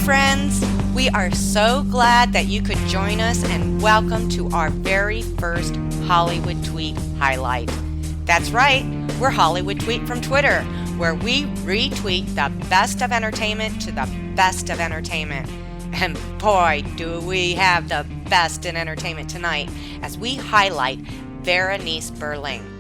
friends. We are so glad that you could join us and welcome to our very first Hollywood Tweet highlight. That's right, we're Hollywood Tweet from Twitter, where we retweet the best of entertainment to the best of entertainment. And boy, do we have the best in entertainment tonight as we highlight Verenice Berling.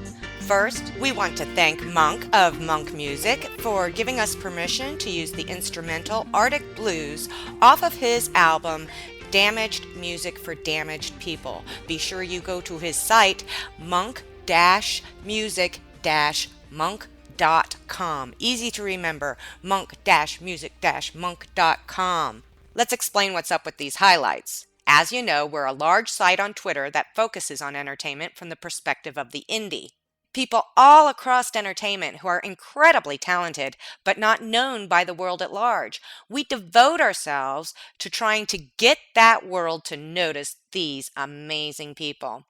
First, we want to thank Monk of Monk Music for giving us permission to use the instrumental Arctic Blues off of his album Damaged Music for Damaged People. Be sure you go to his site monk-music-monk.com. Easy to remember, monk-music-monk.com. Let's explain what's up with these highlights. As you know, we're a large site on Twitter that focuses on entertainment from the perspective of the indie. People all across entertainment who are incredibly talented but not known by the world at large. We devote ourselves to trying to get that world to notice these amazing people.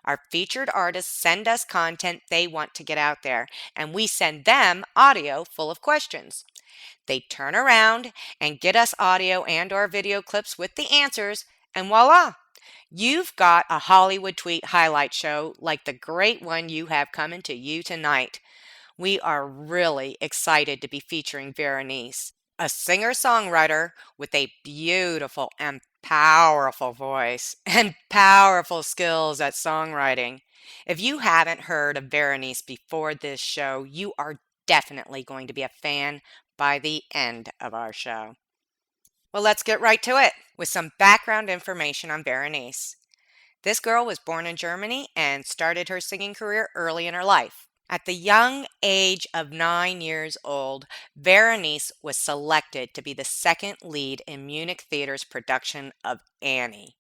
Our featured artists send us content they want to get out there, and we send them audio full of questions. They turn around and get us audio and/or video clips with the answers, and voila! You've got a Hollywood Tweet highlight show like the great one you have coming to you tonight. We are really excited to be featuring Verenice, a singer-songwriter with a beautiful and powerful voice and powerful skills at songwriting. If you haven't heard of Verenice before this show, you are definitely going to be a fan by the end of our show. Well, let's get right to it with some background information on Verenice. This girl was born in Germany and started her singing career early in her life. At the young age of 9 years old, Verenice was selected to be the second lead in Munich Theater's production of Annie.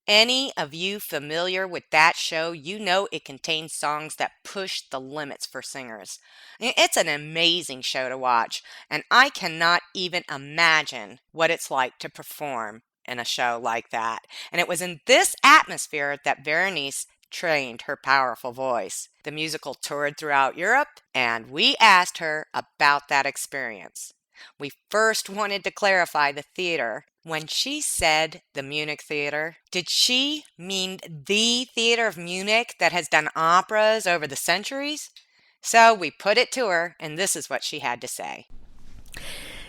Any of you familiar with that show, you know it contains songs that push the limits for singers. It's an amazing show to watch, and I cannot even imagine what it's like to perform in a show like that. And it was in this atmosphere that Verenice trained her powerful voice. The musical toured throughout Europe, and we asked her about that experience. We first wanted to clarify the theater. When she said the Munich Theater, did she mean the theater of Munich that has done operas over the centuries? So we put it to her, and this is what she had to say.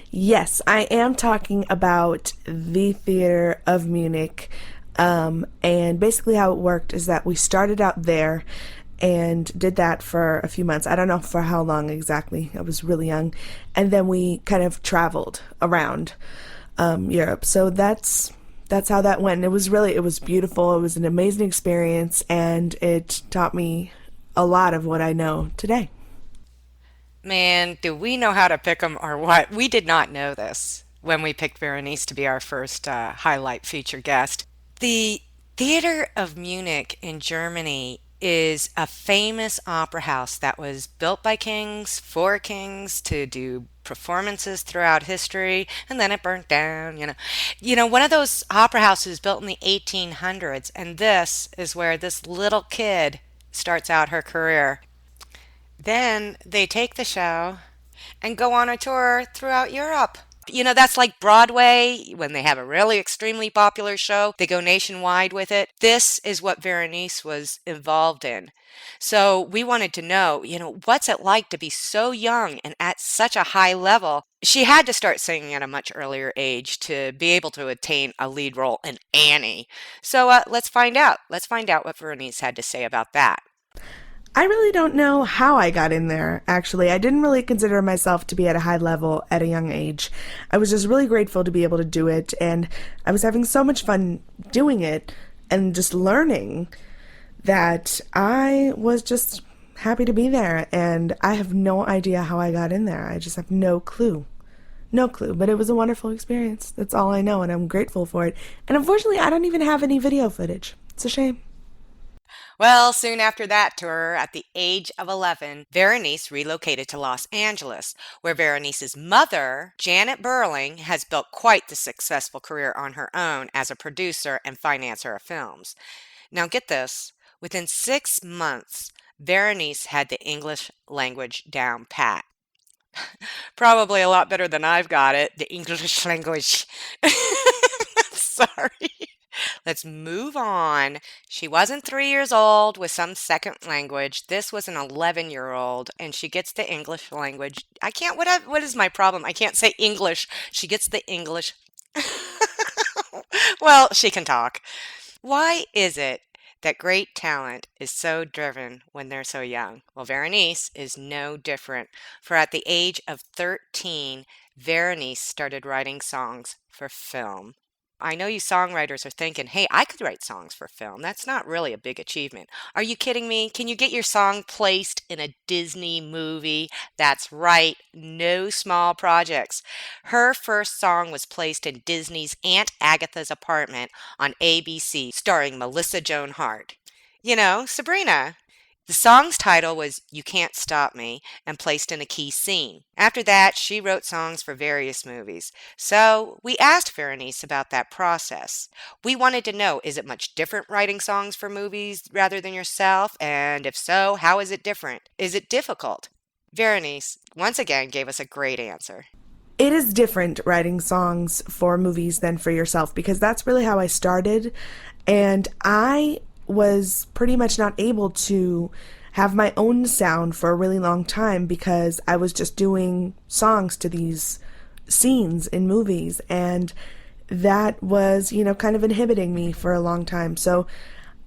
Yes, I am talking about the theater of Munich. And basically how it worked is that we started out there and did that for a few months. I don't know for how long exactly. I was really young. And then we kind of traveled around Europe. So that's how that went. It was beautiful. It was an amazing experience, and it taught me a lot of what I know today. Man, do we know how to pick them or what? We did not know this when we picked Verenice to be our first highlight feature guest. The Theater of Munich in Germany is a famous opera house that was built by kings for kings to do performances throughout history, and then it burnt down. One of those opera houses built in the 1800s, and this is where this little kid starts out her career. Then they take the show and go on a tour throughout Europe. That's like Broadway. When they have a really extremely popular show, they go nationwide with it. This is what Verenice was involved in. So we wanted to know, what's it like to be so young and at such a high level? She had to start singing at a much earlier age to be able to attain a lead role in Annie. So let's find out. Let's find out what Verenice had to say about that. I really don't know how I got in there, actually. I didn't really consider myself to be at a high level at a young age. I was just really grateful to be able to do it, and I was having so much fun doing it and just learning that I was just happy to be there, and I have no idea how I got in there. I just have no clue. No clue, but it was a wonderful experience. That's all I know, and I'm grateful for it. And unfortunately, I don't even have any video footage. It's a shame. Well, soon after that tour, at the age of 11, Verenice relocated to Los Angeles, where Verenice's mother, Janet Berling, has built quite the successful career on her own as a producer and financier of films. Now get this, within 6 months, Verenice had the English language down pat. Probably a lot better than I've got it, the English language. Sorry. Let's move on. She wasn't 3 years old with some second language. This was an 11-year-old, and she gets the English language. I can't, what is my problem? I can't say English. She gets the English. Well, she can talk. Why is it that great talent is so driven when they're so young? Well, Verenice is no different. For at the age of 13, Verenice started writing songs for film. I know you songwriters are thinking, hey, I could write songs for film. That's not really a big achievement. Are you kidding me? Can you get your song placed in a Disney movie? That's right, no small projects. Her first song was placed in Disney's Aunt Agatha's Apartment on ABC, starring Melissa Joan Hart. You know, Sabrina. The song's title was You Can't Stop Me and placed in a key scene. After that, she wrote songs for various movies. So we asked Verenice about that process. We wanted to know, is it much different writing songs for movies rather than yourself? And if so, how is it different? Is it difficult? Verenice once again gave us a great answer. It is different writing songs for movies than for yourself because that's really how I started. And I was pretty much not able to have my own sound for a really long time because I was just doing songs to these scenes in movies. And that was, kind of inhibiting me for a long time. So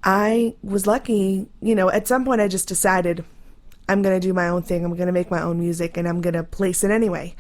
I was lucky, at some point I just decided I'm going to do my own thing. I'm going to make my own music and I'm going to place it anyway.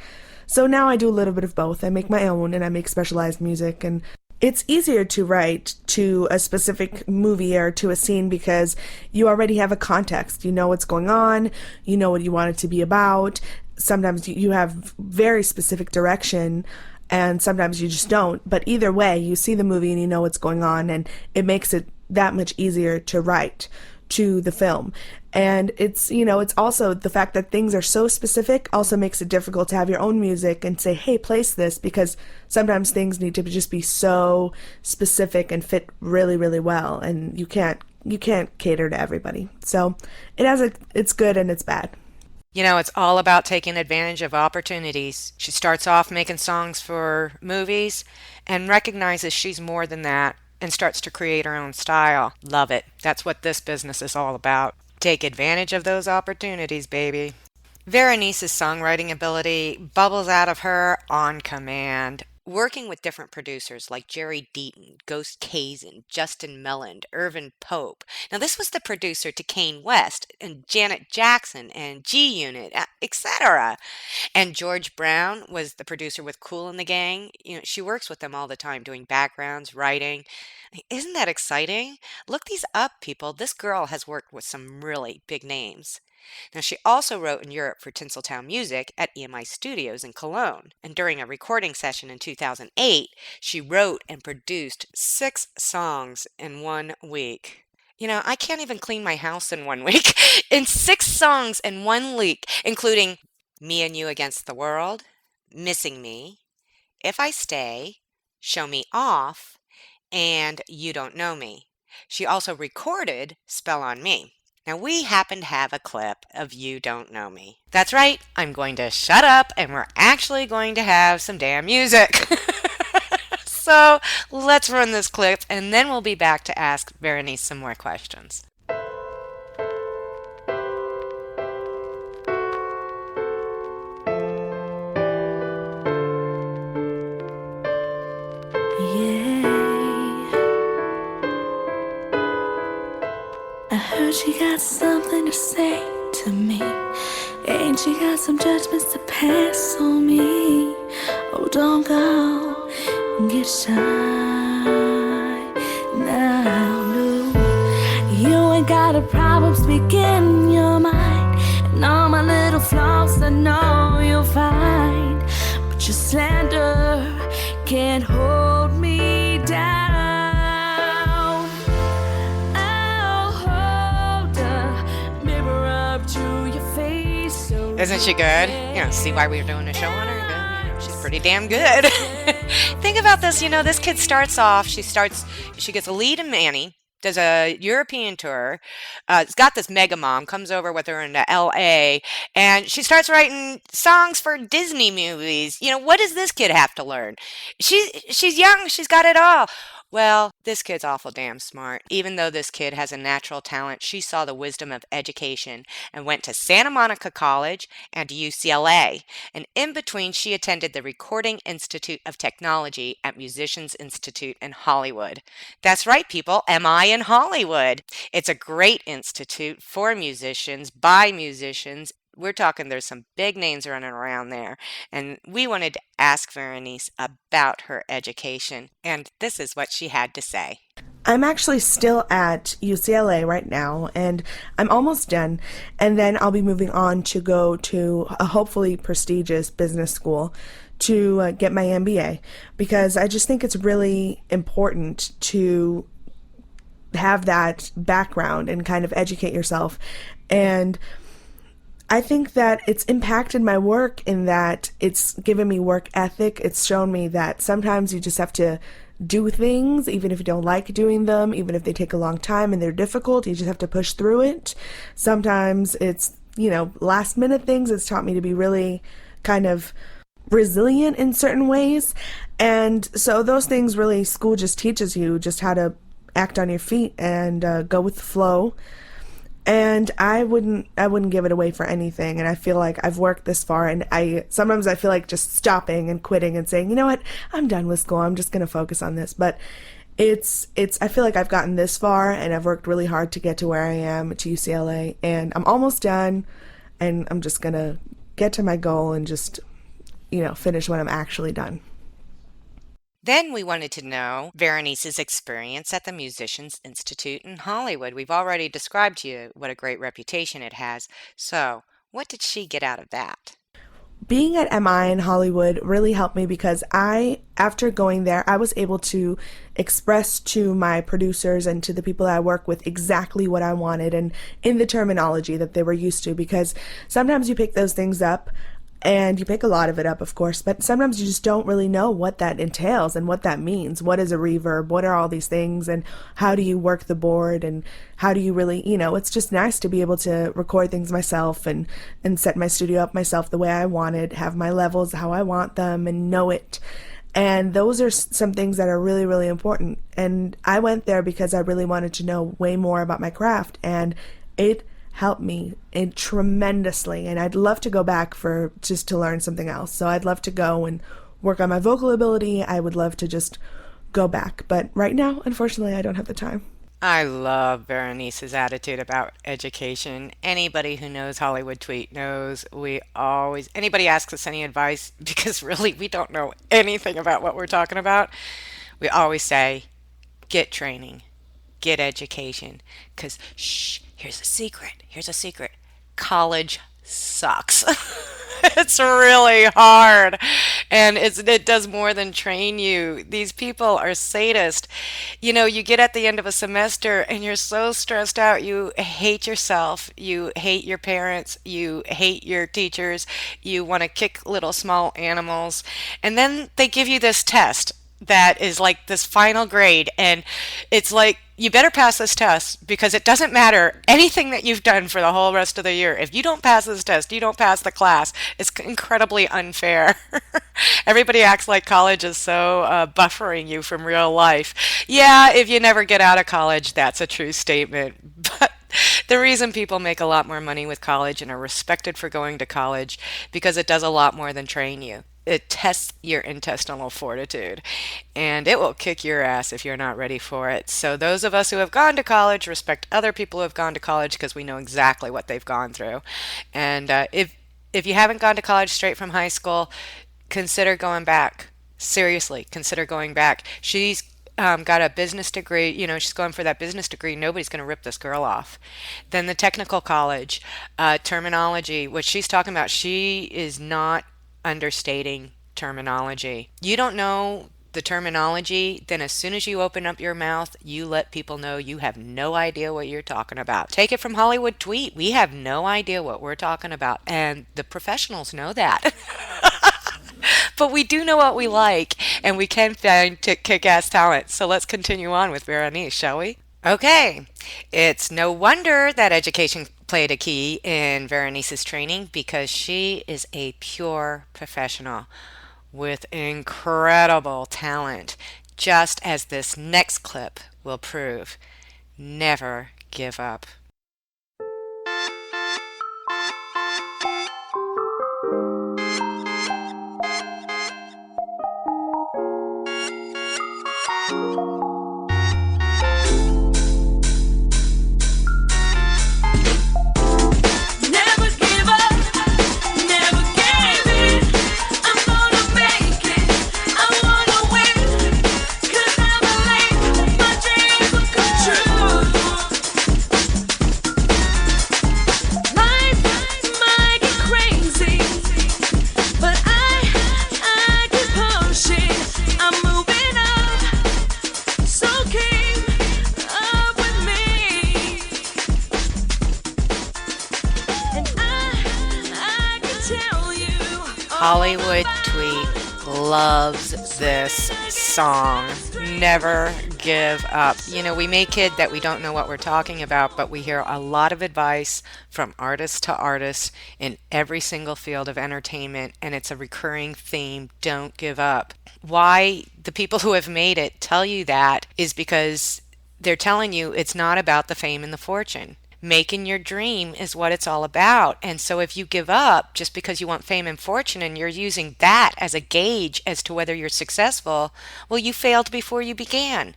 So now I do a little bit of both. I make my own and I make specialized music, and it's easier to write to a specific movie or to a scene because you already have a context. You know what's going on, you know what you want it to be about. Sometimes you have very specific direction and sometimes you just don't. But either way, you see the movie and you know what's going on, and it makes it that much easier to write to the film. And it's also the fact that things are so specific also makes it difficult to have your own music and say, hey, place this, because sometimes things need to just be so specific and fit really, really well, and you can't cater to everybody. So it's good and it's bad. You know, it's all about taking advantage of opportunities. She starts off making songs for movies and recognizes she's more than that and starts to create her own style. Love it. That's what this business is all about. Take advantage of those opportunities, baby. Verenice's songwriting ability bubbles out of her on command. Working with different producers like Jerry Deaton, Ghost Kazin, Justin Melland, Irvin Pope. Now, this was the producer to Kane West and Janet Jackson and G Unit, etc. And George Brown was the producer with Kool and the Gang. You know, she works with them all the time doing backgrounds, writing. Isn't that exciting? Look these up, people. This girl has worked with some really big names. Now, she also wrote in Europe for Tinseltown Music at EMI Studios in Cologne. And during a recording session in 2008, she wrote and produced 6 songs in 1 week. You know, I can't even clean my house in 1 week. In 6 songs in 1 week, including Me and You Against the World, Missing Me, If I Stay, Show Me Off, and You Don't Know Me. She also recorded Spell on Me. Now, we happen to have a clip of You Don't Know Me. That's right, I'm going to shut up and we're actually going to have some damn music. So let's run this clip and then we'll be back to ask Verenice some more questions. I heard she got something to say to me. Ain't she got some judgments to pass on me? Oh, don't go and get shy now, no. You ain't got a problem speaking your mind, and all my little flaws I know you'll find. But your slander can't hold me down. Isn't she good? You know, see why we were doing a show on her? She's pretty damn good. Think about this, this kid starts off, she gets a lead in Manny, does a European tour. It's got this mega mom, comes over with her into LA, and she starts writing songs for Disney movies. What does this kid have to learn? She's young, she's got it all. Well, this kid's awful damn smart. Even though this kid has a natural talent, she saw the wisdom of education and went to Santa Monica College and UCLA. And in between, she attended the Recording Institute of Technology at Musicians Institute in Hollywood. That's right, people, MI in Hollywood. It's a great institute for musicians, by musicians. We're talking there's some big names running around there. And we wanted to ask Verenice about her education. And this is what she had to say. I'm actually still at UCLA right now, and I'm almost done. And then I'll be moving on to go to a hopefully prestigious business school to get my MBA, because I just think it's really important to have that background and kind of educate yourself. And I think that it's impacted my work in that it's given me work ethic. It's shown me that sometimes you just have to do things, even if you don't like doing them, even if they take a long time and they're difficult, you just have to push through it. Sometimes it's, last minute things. It's taught me to be really kind of resilient in certain ways. And so those things really, school just teaches you just how to act on your feet and go with the flow. And I wouldn't give it away for anything. And I feel like I've worked this far, and sometimes I feel like just stopping and quitting and saying, you know what, I'm done with school. I'm just going to focus on this. But I feel like I've gotten this far, and I've worked really hard to get to where I am to UCLA, and I'm almost done, and I'm just going to get to my goal and just, finish when I'm actually done. Then we wanted to know Verenice's experience at the Musicians Institute in Hollywood. We've already described to you what a great reputation it has. So, what did she get out of that? Being at MI in Hollywood really helped me because after going there, I was able to express to my producers and to the people I work with exactly what I wanted and in the terminology that they were used to, because sometimes you pick those things up. And you pick a lot of it up, of course, but sometimes you just don't really know what that entails and what that means. What is a reverb? What are all these things? And how do you work the board? And how do you really, it's just nice to be able to record things myself and set my studio up myself the way I want it, have my levels how I want them, and know it. And those are some things that are really, really important. And I went there because I really wanted to know way more about my craft, and it helped me tremendously, and I'd love to go back for just to learn something else. So I'd love to go and work on my vocal ability. I would love to just go back, but right now, unfortunately, I don't have the time. I love Verenice's attitude about education. Anybody who knows Hollywood Tweet knows anybody asks us any advice, because really we don't know anything about what we're talking about, we always say, get training, get education, because here's a secret. Here's a secret. College sucks. It's really hard. And it does more than train you. These people are sadists. You get at the end of a semester and you're so stressed out. You hate yourself. You hate your parents. You hate your teachers. You want to kick little small animals. And then they give you this test that is like this final grade, and it's like, you better pass this test, because it doesn't matter anything that you've done for the whole rest of the year. If you don't pass this test, you don't pass the class. It's incredibly unfair. Everybody acts like college is so buffering you from real life. Yeah, if you never get out of college, that's a true statement. But the reason people make a lot more money with college and are respected for going to college, because it does a lot more than train you. It tests your intestinal fortitude, and it will kick your ass if you're not ready for it. So those of us who have gone to college respect other people who have gone to college, because we know exactly what they've gone through. And if you haven't gone to college straight from high school, consider going back. Seriously, consider going back. She's got a business degree. She's going for that business degree. Nobody's going to rip this girl off. Then the technical college, terminology, what she's talking about, she is not understating terminology. You don't know the terminology, then as soon as you open up your mouth, you let people know you have no idea what you're talking about. Take it from Hollywood Tweet. We have no idea what we're talking about, and the professionals know that. But we do know what we like, and we can find kick-ass talent. So let's continue on with Verenice, shall we? Okay, it's no wonder that education played a key in Verenice's training because she is a pure professional with incredible talent, just as this next clip will prove. Never give up. Never give up, never give in. I'm gonna make it, I wanna win. 'Cause I believe my dreams will come true. Life might get crazy, but I keep pushing. I'm moving up, so keep up with me. And I can tell you Hollywood Tweet loves this song. Never give up. You know, we may kid that we don't know what we're talking about, but we hear a lot of advice from artist to artist in every single field of entertainment, and it's a recurring theme. Don't give up. Why the people who have made it tell you that is because they're telling you it's not about the fame and the fortune. Making your dream is what it's all about. And so if you give up just because you want fame and fortune and you're using that as a gauge as to whether you're successful, well, you failed before you began.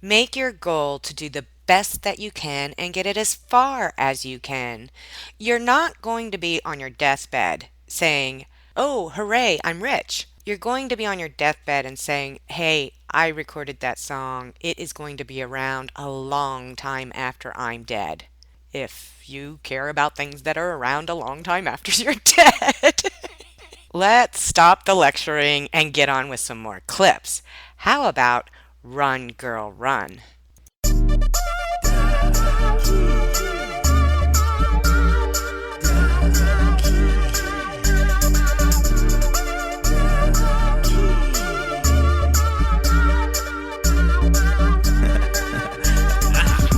Make your goal to do the best that you can and get it as far as you can. You're not going to be on your deathbed saying, "Oh, hooray, I'm rich." You're going to be on your deathbed and saying, "Hey, I recorded that song. It is going to be around a long time after I'm dead." If you care about things that are around a long time after you're dead. Let's stop the lecturing and get on with some more clips. How about Run Girl Run?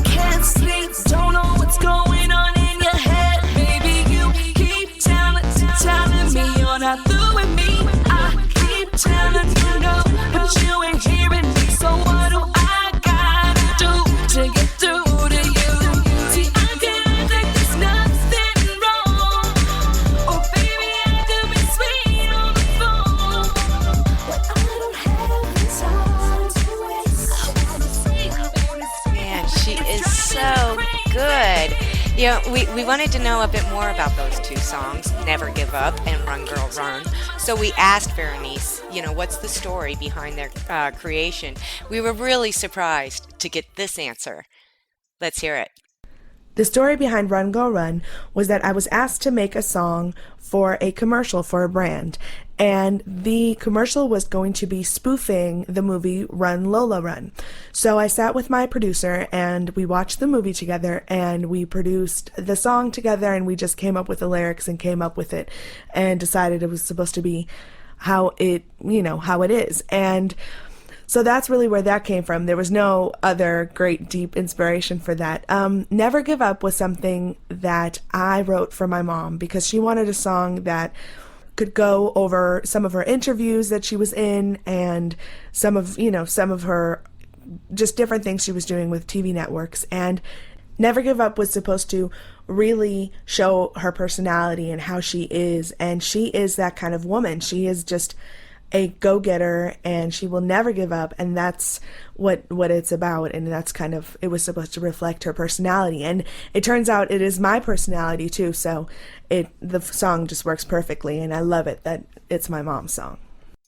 can't sleep, don't know what's going on in your head. Baby, you keep telling me you're not through with me. I keep telling you no, but you ain't hearing me. So what do I gotta do to get through to you? See, I can act like there's nothing wrong. Or baby, I could be sweet on the phone. But I don't have the time to waste. I wanna see, Man, she is so good. You know, we wanted to know a bit more about those two songs, Never Give Up and Run Girl Run. So we asked Verenice, what's the story behind their creation? We were really surprised to get this answer. Let's hear it. The story behind Run Go Run was that I was asked to make a song for a commercial for a brand, and the commercial was going to be spoofing the movie Run Lola Run. So I sat with my producer and we watched the movie together and we produced the song together and we just came up with the lyrics and came up with it and decided it was supposed to be how it is. And so that's really where that came from. There was no other great deep inspiration for that. Never Give Up was something that I wrote for my mom because she wanted a song that could go over some of her interviews that she was in and some of her just different things she was doing with TV networks. And Never Give Up was supposed to really show her personality and how she is. And she is that kind of woman. She is just a go-getter and she will never give up, and that's what it's about. And that's kind of, it was supposed to reflect her personality, and it turns out it is my personality too. So the song just works perfectly, and I love it that it's my mom's song.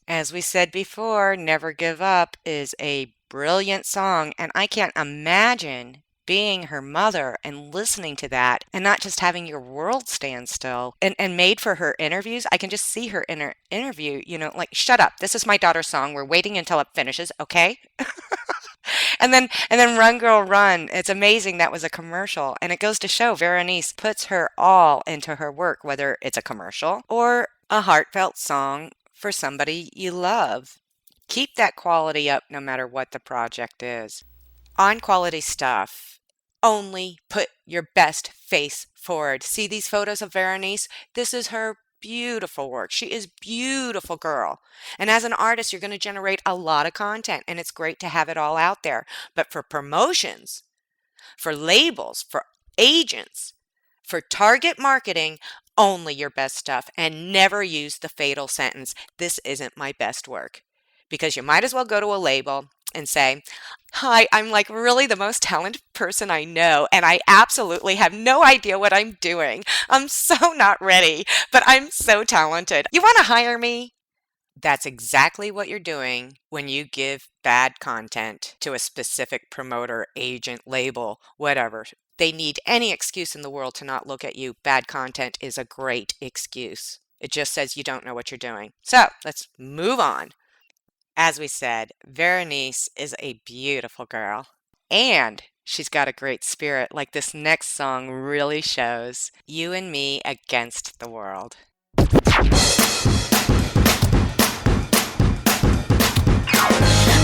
As we said before, Never Give Up is a brilliant song, and I can't imagine being her mother and listening to that and not just having your world stand still. And made for her interviews, I can just see her in her interview, like, shut up, this is my daughter's song. We're waiting until it finishes, okay? And then Run Girl Run. It's amazing that was a commercial. And it goes to show Verenice puts her all into her work, whether it's a commercial or a heartfelt song for somebody you love. Keep that quality up no matter what the project is. On quality stuff, only put your best face forward. See these photos of Verenice? This is her beautiful work. She is beautiful girl. And as an artist, you're going to generate a lot of content and it's great to have it all out there. But for promotions, for labels, for agents, for target marketing, only your best stuff and never use the fatal sentence, "This isn't my best work." Because you might as well go to a label and say, "Hi, I'm like really the most talented person I know, and I absolutely have no idea what I'm doing. I'm so not ready, but I'm so talented. You want to hire me?" That's exactly what you're doing when you give bad content to a specific promoter, agent, label, whatever. They need any excuse in the world to not look at you. Bad content is a great excuse. It just says you don't know what you're doing. So let's move on. As we said, Verenice is a beautiful girl and she's got a great spirit, like this next song really shows. You and me against the world.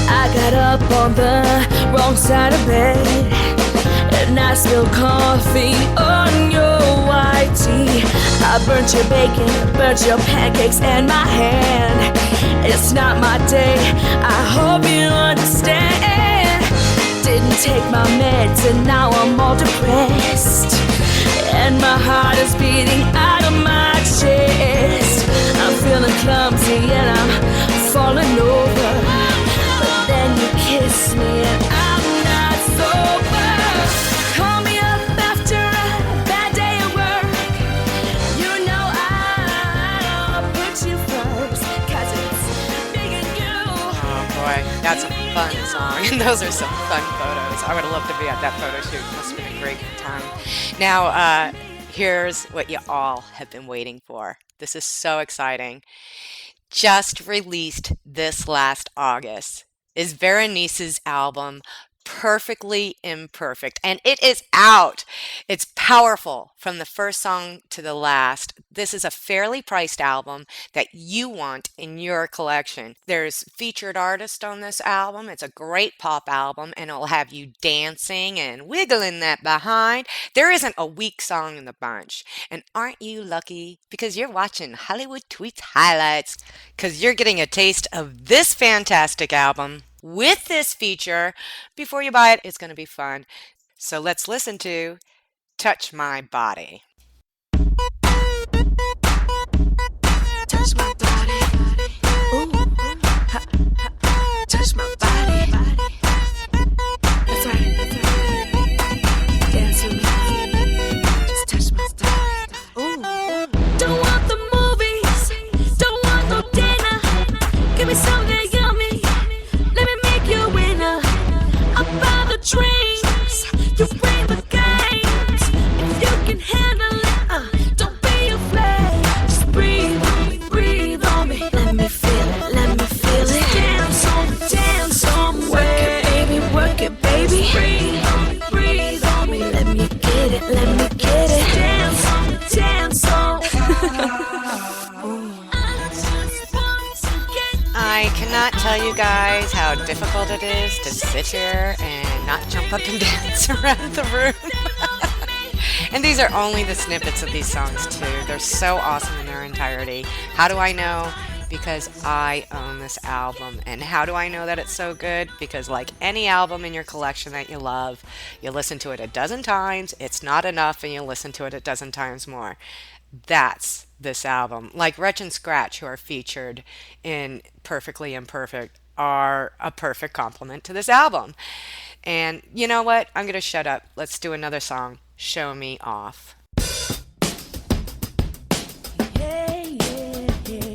I got up on the wrong side of bed, and I spilled coffee on your white tea. I burnt your bacon, burnt your pancakes and my hand. It's not my day, I hope you understand. Didn't take my meds and now I'm all depressed, and my heart is beating out of my chest. I'm feeling clumsy and I'm falling over. But then you kiss me and I'm not sober. Call me up after a bad day at work. You know I'll put you first, 'cause it's me and you. Oh boy, that's a fun song. And those are some fun photos. I would have loved to be at that photo shoot. Must have been a great time. Now, here's what you all have been waiting for. This is so exciting. Just released this last August is Verenice's album, Perfectly Imperfect, and it is out. It's powerful from the first song to the last. This is a fairly priced album that you want in your collection. There's featured artists on this album. It's a great pop album and it'll have you dancing and wiggling that behind. There isn't a weak song in the bunch. And aren't you lucky? Because you're watching Hollywood Tweets highlights, because you're getting a taste of this fantastic album with this feature. Before you buy it, it's going to be fun. So let's listen to Touch My Body. Touch my body. Ooh. Ha, ha. Touch my body. That's right. Dance with me. Just touch my body. Ooh. Don't want the movies. Don't want no dinner. Give me something yummy. Let me make you a winner. I'll buy the drinks. You bring the games. If you can handle it, don't be afraid. Just breathe on me. Let me feel it, let me feel it. Dance on me. Work it, baby. Breathe on me. Let me get it, let me get it. Dance on. I cannot tell you guys how difficult it is to sit here and not jump up and dance around the room. And these are only the snippets of these songs too. They're so awesome in their entirety. How do I know? Because I own this album. And how do I know that it's so good? Because like any album in your collection that you love, you listen to it a dozen times, it's not enough, and you listen to it a dozen times more. That's this album. Like Wretch and Scratch, who are featured in Perfectly Imperfect, are a perfect complement to this album. And you know what? I'm going to shut up. Let's do another song. Show Me Off. Yeah, yeah, yeah.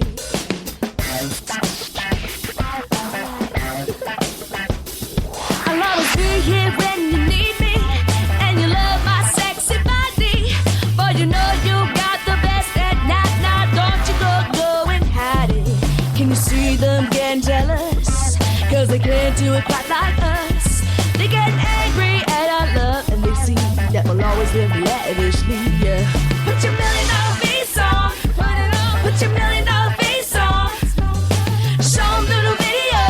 I'll always be here when you need me, and you love my sexy body. But you know you got the best at night. Now don't you go and hide it. Can you see them getting jealous? 'Cause they can't do it quite like us. They get angry at our love, and they see that we'll always live lavishly. Yeah. Put your $1 million face on. Put your $1 million face on. Show 'em the new video.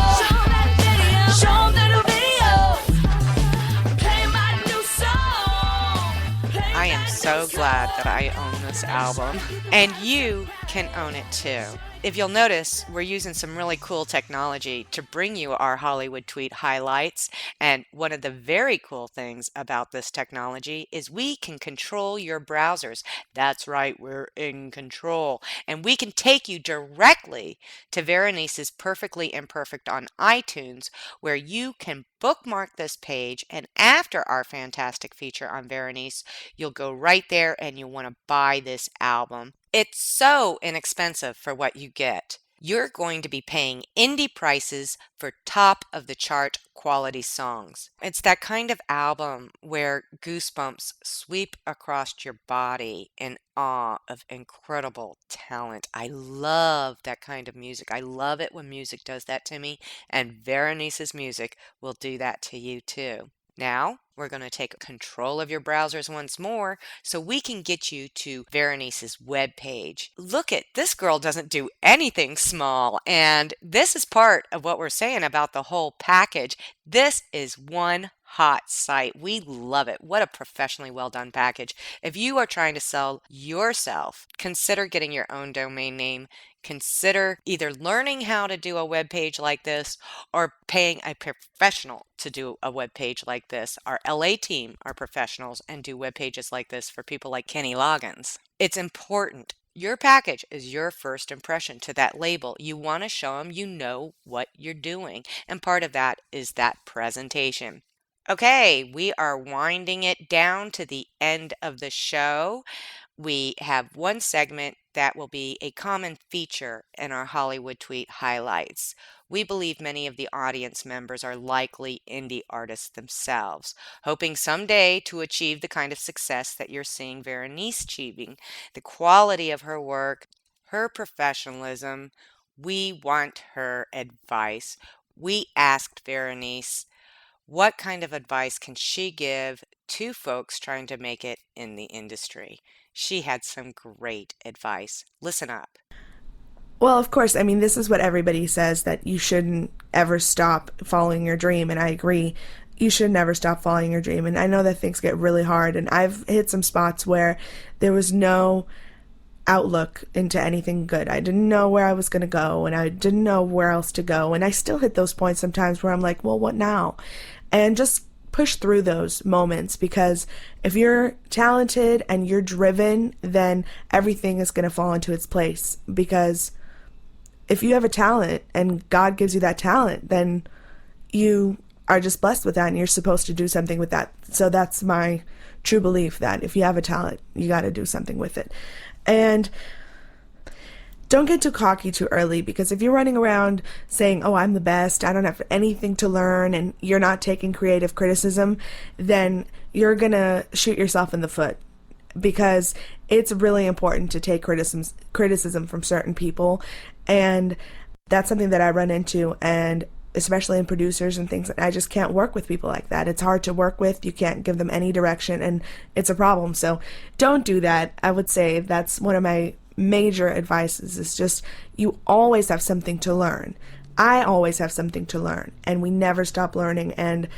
Show 'em the new video. so glad that I own this album. And you can own it too. If you'll notice, we're using some really cool technology to bring you our Hollywood Tweet highlights. And one of the very cool things about this technology is we can control your browsers. That's right, we're in control. And we can take you directly to Verenice's Perfectly Imperfect on iTunes, where you can bookmark this page. And after our fantastic feature on Verenice, you'll go right there and you'll want to buy this album. It's so inexpensive for what you get. You're going to be paying indie prices for top of the chart quality songs. It's that kind of album where goosebumps sweep across your body in awe of incredible talent. I love that kind of music. I love it when music does that to me, and Verenice's music will do that to you too. Now, we're going to take control of your browsers once more so we can get you to Verenice's webpage. Look at this girl doesn't do anything small, and this is part of what we're saying about the whole package. This is one hot site. We love it. What a professionally well done package. If you are trying to sell yourself, consider getting your own domain name. Consider either learning how to do a web page like this or paying a professional to do a web page like this. Our LA team are professionals and do web pages like this for people like Kenny Loggins. It's important. Your package is your first impression to that label. You want to show them you know what you're doing, and part of that is that presentation. Okay, we are winding it down to the end of the show. We have one segment that will be a common feature in our Hollywood Tweet highlights. We believe many of the audience members are likely indie artists themselves, hoping someday to achieve the kind of success that you're seeing Verenice achieving, the quality of her work, her professionalism. We want her advice. We asked Verenice what kind of advice can she give to folks trying to make it in the industry? She had some great advice. Listen up. Well, of course, I mean, this is what everybody says, that you shouldn't ever stop following your dream, and I agree. You should never stop following your dream. And I know that things get really hard, and I've hit some spots where there was no outlook into anything good. I didn't know where I was going to go, and I didn't know where else to go. And I still hit those points sometimes where I'm like, well, what now? And just push through those moments, because if you're talented and you're driven, then everything is going to fall into its place. Because if you have a talent and God gives you that talent, then you are just blessed with that and you're supposed to do something with that. So that's my true belief, that if you have a talent, you got to do something with it. And don't get too cocky too early, because if you're running around saying, oh, I'm the best, I don't have anything to learn, and you're not taking creative criticism, then you're going to shoot yourself in the foot. Because it's really important to take criticism from certain people, and that's something that I run into, and especially in producers and things. I just can't work with people like that. It's hard to work with. You can't give them any direction, and it's a problem. So don't do that. I would say that's one of my major advices, is just you always have something to learn. I always have something to learn, and we never stop learning, and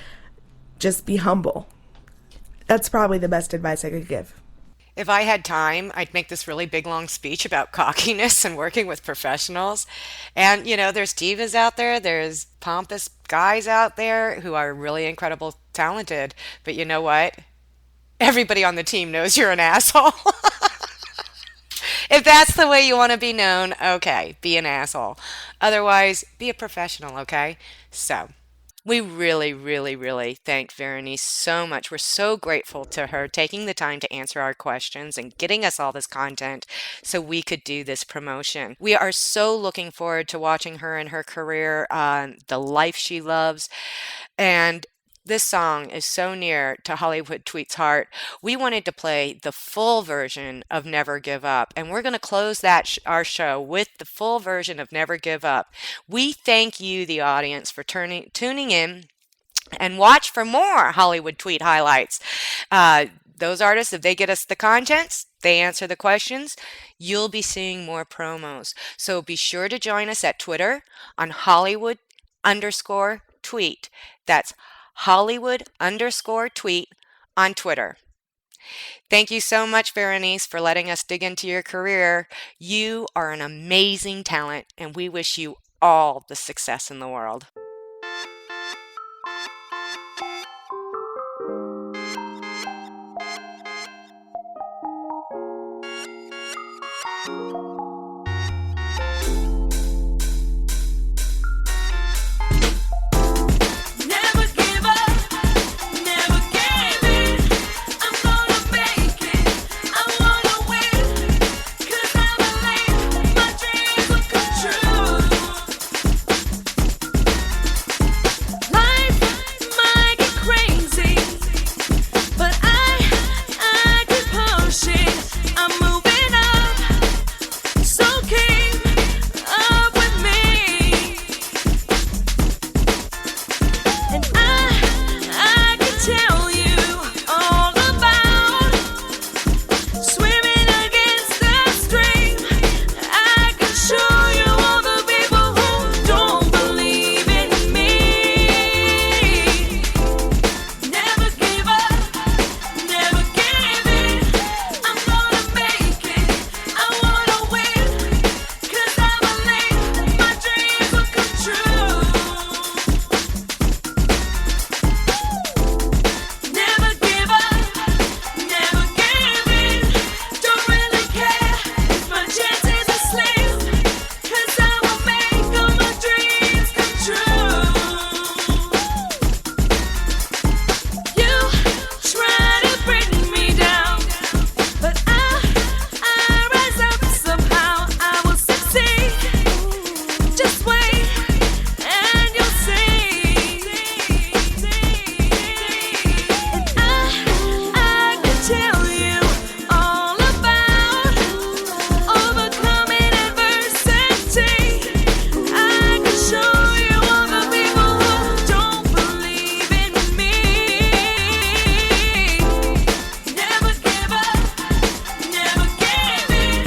just be humble. That's probably the best advice I could give. If I had time, I'd make this really big long speech about cockiness and working with professionals. And, there's divas out there, there's pompous guys out there who are really incredible talented. But you know what? Everybody on the team knows you're an asshole. If that's the way you want to be known, okay, be an asshole. Otherwise, be a professional, okay? So, we really, really, really thank Verenice so much. We're so grateful to her taking the time to answer our questions and getting us all this content so we could do this promotion. We are so looking forward to watching her in her career, the life she loves. And this song is so near to Hollywood Tweet's heart. We wanted to play the full version of Never Give Up, and we're going to close our show with the full version of Never Give Up. We thank you, the audience, for tuning in, and watch for more Hollywood Tweet highlights. Those artists, if they get us the contents, they answer the questions, you'll be seeing more promos. So be sure to join us at Twitter on Hollywood_tweet. That's Hollywood_tweet on Twitter. Thank you so much, Verenice, for letting us dig into your career. You are an amazing talent, and we wish you all the success in the world. Never give up, never give in. I'm gonna make it, I wanna win. 'Cause I believe my dreams will come true. Life might get crazy, but I keep pushing. I'm moving up, so keep up with me. And I can tell you all about swimming against the stream. I can show you all the people who don't believe in me. Never give up, never give in. I'm gonna make it, I wanna win. 'Cause I believe my dreams will come true. Never give up, never give in. Don't really care if my chances are slim. 'Cause I will make all my dreams come true. You try to bring me down, but I rise up somehow. I will succeed. Just wait and you'll see. And I can tell you all about overcoming adversity. I can show you all the people who don't believe in me. Never give up, never give in.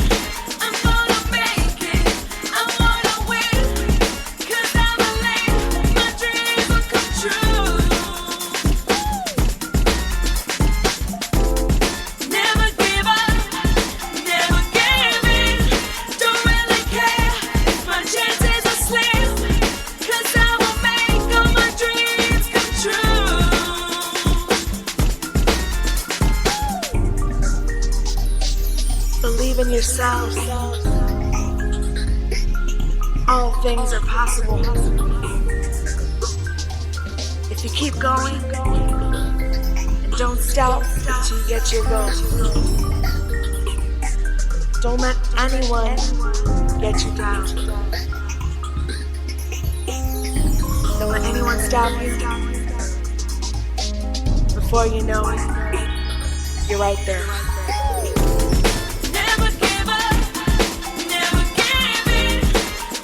I'm gonna make it, I wanna win. 'Cause I believe my dreams will come true. Never give up, never give in. Don't really care if my chances are slim. 'Cause I will make all my dreams come true. Believe in yourself. All things are possible. If you keep going and don't stop until you get your goal. Don't let anyone get you down. Don't let anyone stop you. Before you know it, you're right there. Never give up, never give in.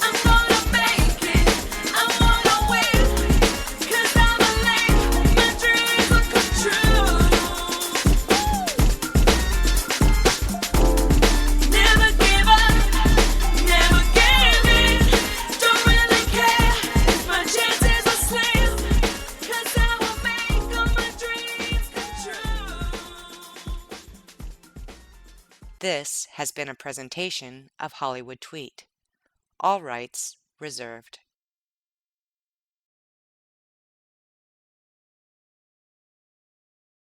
I'm gonna make it, I wanna win. 'Cause I believe my dreams will come true. Never give up, never give in. Don't really care if my chances are slim. 'Cause I will make all my dreams come true. This has been a presentation of Hollywood Tweet. All rights reserved.